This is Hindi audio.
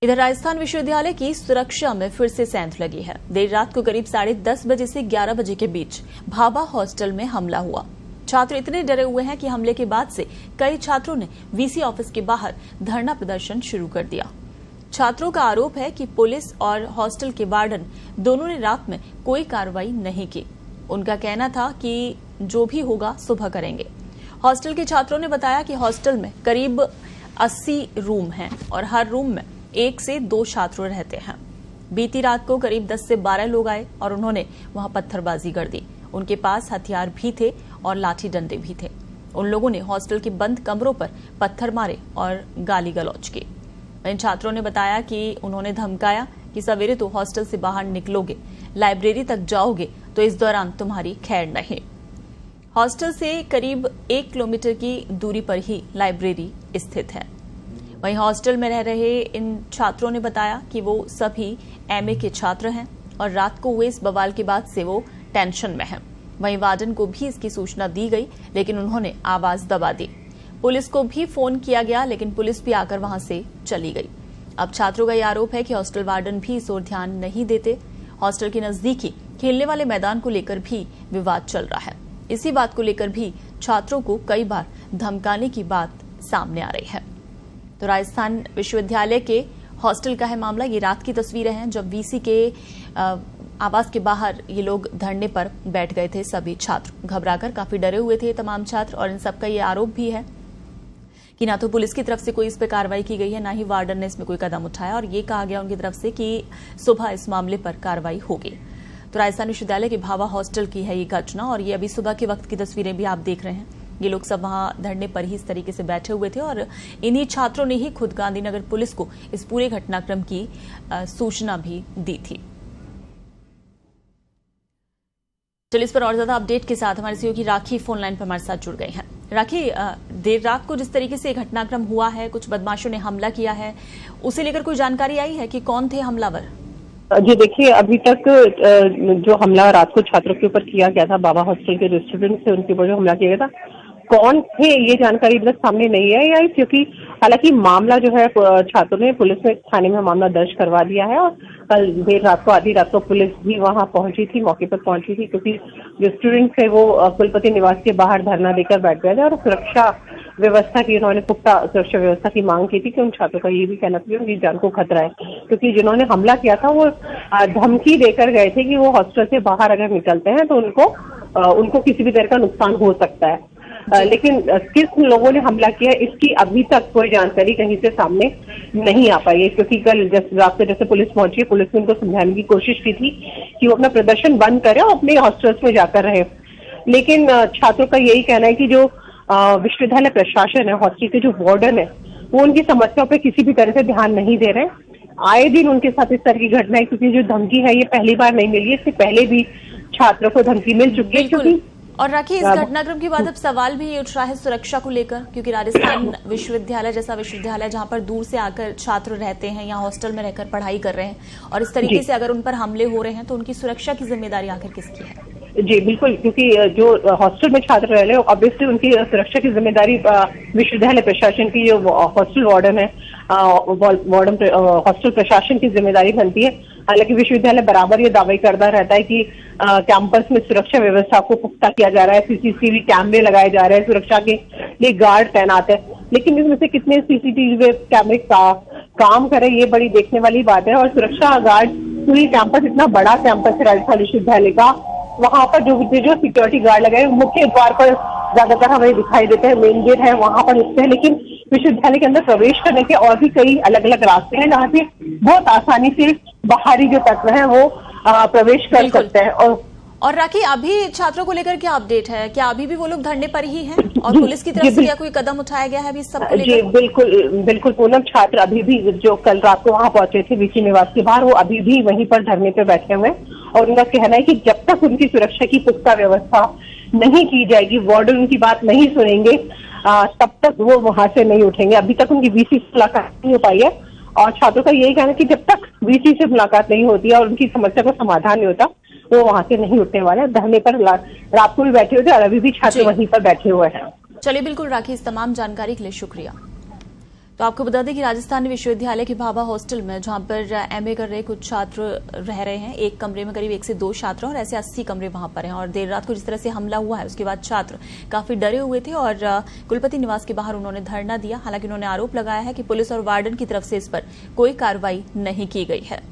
इधर राजस्थान विश्वविद्यालय की सुरक्षा में फिर से सेंध लगी है। देर रात को करीब 10:30 बजे से 11 बजे के बीच भाभा हॉस्टल में हमला हुआ। छात्र इतने डरे हुए हैं कि हमले के बाद से कई छात्रों ने वीसी ऑफिस के बाहर धरना प्रदर्शन शुरू कर दिया। छात्रों का आरोप है कि पुलिस और हॉस्टल के वार्डन दोनों ने रात में कोई कार्रवाई नहीं की। उनका कहना था कि जो भी होगा सुबह करेंगे। हॉस्टल के छात्रों ने बताया कि हॉस्टल में करीब 80 रूम हैं और हर रूम में 1 से 2 छात्र रहते हैं। बीती रात को करीब 10 से 12 लोग आए और उन्होंने वहां पत्थरबाजी कर दी। उनके पास हथियार भी थे और लाठी डंडे भी थे। उन लोगों ने हॉस्टल के बंद कमरों पर पत्थर मारे और गाली गलौज की। इन छात्रों ने बताया कि उन्होंने धमकाया कि सवेरे तो हॉस्टल से बाहर निकलोगे, लाइब्रेरी तक जाओगे तो इस दौरान तुम्हारी खैर नहीं। हॉस्टल से करीब 1 किलोमीटर की दूरी पर ही लाइब्रेरी स्थित है। वहीं हॉस्टल में रह रहे इन छात्रों ने बताया कि वो सभी एमए के छात्र हैं और रात को हुए इस बवाल के बाद से वो टेंशन में हैं। वहीं वार्डन को भी इसकी सूचना दी गई, लेकिन उन्होंने आवाज दबा दी। पुलिस को भी फोन किया गया, लेकिन पुलिस भी आकर वहां से चली गई। अब छात्रों का यह आरोप है कि हॉस्टल वार्डन भी इस ओर ध्यान नहीं देते। हॉस्टल के नजदीकी खेलने वाले मैदान को लेकर भी विवाद चल रहा है। इसी बात को लेकर भी छात्रों को कई बार धमकाने की बात सामने आ रही है। तो राजस्थान विश्वविद्यालय के हॉस्टल का है मामला। ये रात की तस्वीरें हैं जब वीसी के आवास के बाहर ये लोग धरने पर बैठ गए थे। सभी छात्र घबराकर काफी डरे हुए थे, तमाम छात्र। और इन सबका ये आरोप भी है कि ना तो पुलिस की तरफ से कोई इस पर कार्रवाई की गई है, ना ही वार्डन ने इसमें कोई कदम उठाया। और ये कहा गया उनकी तरफ से कि सुबह इस मामले पर कार्रवाई होगी। तो राजस्थान विश्वविद्यालय के भाभा हॉस्टल की है ये घटना और ये अभी सुबह के वक्त की तस्वीरें भी आप देख रहे हैं। ये लोग सब वहां धरने पर ही इस तरीके से बैठे हुए थे और इन्हीं छात्रों ने ही खुद गांधीनगर पुलिस को इस पूरे घटनाक्रम की सूचना भी दी थी। चलिए इस पर और ज्यादा अपडेट के साथ हमारे सहयोगी राखी फोन लाइन पर हमारे साथ जुड़ गए हैं। राखी, देर रात को जिस तरीके से घटनाक्रम हुआ है, कुछ बदमाशों ने हमला किया है, उसे लेकर कोई जानकारी आई है कि कौन थे हमलावर? जी देखिए, अभी तक जो हमला रात को छात्रों के ऊपर किया गया था, बाबा हॉस्टल के जो स्टूडेंट थे उनके ऊपर जो हमला किया गया था, कौन थे ये जानकारी अभी तक सामने नहीं है। क्योंकि हालांकि मामला जो है छात्रों ने पुलिस में थाने में मामला दर्ज करवा दिया है और कल देर रात को आधी रात को पुलिस भी वहां पहुंची थी, मौके पर पहुंची थी, क्योंकि जो स्टूडेंट थे वो कुलपति निवास के बाहर धरना देकर बैठ गए थे और सुरक्षा व्यवस्था की उन्होंने पुख्ता सुरक्षा व्यवस्था की मांग की थी कि उन छात्रों का ये भी कहना था कि उनकी जान को खतरा है, क्योंकि जिन्होंने हमला किया था वो धमकी देकर गए थे कि वो हॉस्टल से बाहर अगर निकलते हैं तो उनको किसी भी तरह का नुकसान हो सकता है। लेकिन किस लोगों ने हमला किया इसकी अभी तक कोई जानकारी कहीं से सामने नहीं आ पाई है, क्योंकि कल रात को जैसे पुलिस पहुंची, पुलिस ने उनको समझाने की कोशिश की थी कि वो अपना प्रदर्शन बंद करें और अपने हॉस्टल्स में जाकर रहे। लेकिन छात्रों का यही कहना है कि जो विश्वविद्यालय प्रशासन है, हॉस्टल के जो वार्डन है, वो उनकी समस्याओं पे किसी भी तरह से ध्यान नहीं दे रहे। आए दिन उनके साथ इस तरह की घटनाएं, क्योंकि जो धमकी है ये पहली बार नहीं मिली है, इससे पहले भी छात्रों को धमकी मिल चुकी है। क्योंकि और राखी, इस घटनाक्रम के बाद अब सवाल भी ये उठ रहा है सुरक्षा को लेकर, क्योंकि राजस्थान विश्वविद्यालय जैसा विश्वविद्यालय जहां पर दूर से आकर छात्र रहते हैं या हॉस्टल में रहकर पढ़ाई कर रहे हैं, और इस तरीके से अगर उन पर हमले हो रहे हैं तो उनकी सुरक्षा की जिम्मेदारी आखिर किसकी है? जी बिल्कुल, क्योंकि जो हॉस्टल में छात्र रह रहे हैं ऑब्वियसली उनकी सुरक्षा की जिम्मेदारी विश्वविद्यालय प्रशासन की, जो हॉस्टल वार्डन है, हॉस्टल प्रशासन की जिम्मेदारी बनती है। हालांकि विश्वविद्यालय बराबर ये दावा करता रहता है कि कैंपस में सुरक्षा व्यवस्था को पुख्ता किया जा रहा है, सीसीटीवी कैमरे लगाए जा रहे हैं, सुरक्षा के लिए गार्ड तैनात है। लेकिन इसमें से कितने सीसीटीवी कैमरे काम करे ये बड़ी देखने वाली बात है। और सुरक्षा गार्ड, पूरी कैंपस इतना बड़ा कैंपस है राजस्थान विश्वविद्यालय का, वहां पर जो सिक्योरिटी गार्ड लगाए मुख्य द्वार पर ज्यादातर हमें दिखाई देते हैं, मेन गेट है वहां पर रुकते हैं। लेकिन विश्वविद्यालय के अंदर प्रवेश करने के और भी कई अलग अलग रास्ते हैं जहाँ से बहुत आसानी से बाहरी जो तत्व है वो प्रवेश कर सकते हैं। और राखी, अभी छात्रों को लेकर क्या अपडेट है? क्या अभी भी वो लोग धरने पर ही हैं और पुलिस की तरफ से क्या कोई कदम उठाया गया है अभी सबको लेकर? जी बिल्कुल पूनम, छात्र अभी भी जो कल रात को वहां पहुंचे थे वीसी निवास के बाहर, वो अभी भी वहीं पर धरने पे बैठे हुए हैं। और उनका कहना है कि जब तक उनकी सुरक्षा की पुख्ता व्यवस्था नहीं की जाएगी, वार्डन उनकी बात नहीं सुनेंगे, तब तक वो वहां से नहीं उठेंगे। अभी तक उनकी वीसी से मुलाकात नहीं हो पाई है और छात्रों का यही कहना है कि जब तक वीसी से मुलाकात नहीं होती है और उनकी समस्या का समाधान नहीं होता, वो वहां से नहीं उठने वाले। धरने पर रात को भी बैठे हुए थे और अभी भी छात्र वहीं पर बैठे हुए हैं। चलिए बिल्कुल राखी, इस तमाम जानकारी के लिए शुक्रिया। तो आपको बता दें कि राजस्थान विश्वविद्यालय के भाभा हॉस्टल में, जहां पर एमए कर रहे कुछ छात्र रह रहे हैं, एक कमरे में करीब 1 से 2 छात्र और ऐसे 80 कमरे वहां पर हैं। और देर रात को जिस तरह से हमला हुआ है उसके बाद छात्र काफी डरे हुए थे और कुलपति निवास के बाहर उन्होंने धरना दिया। हालांकि उन्होंने आरोप लगाया है कि पुलिस और वार्डन की तरफ से इस पर कोई कार्रवाई नहीं की गई है।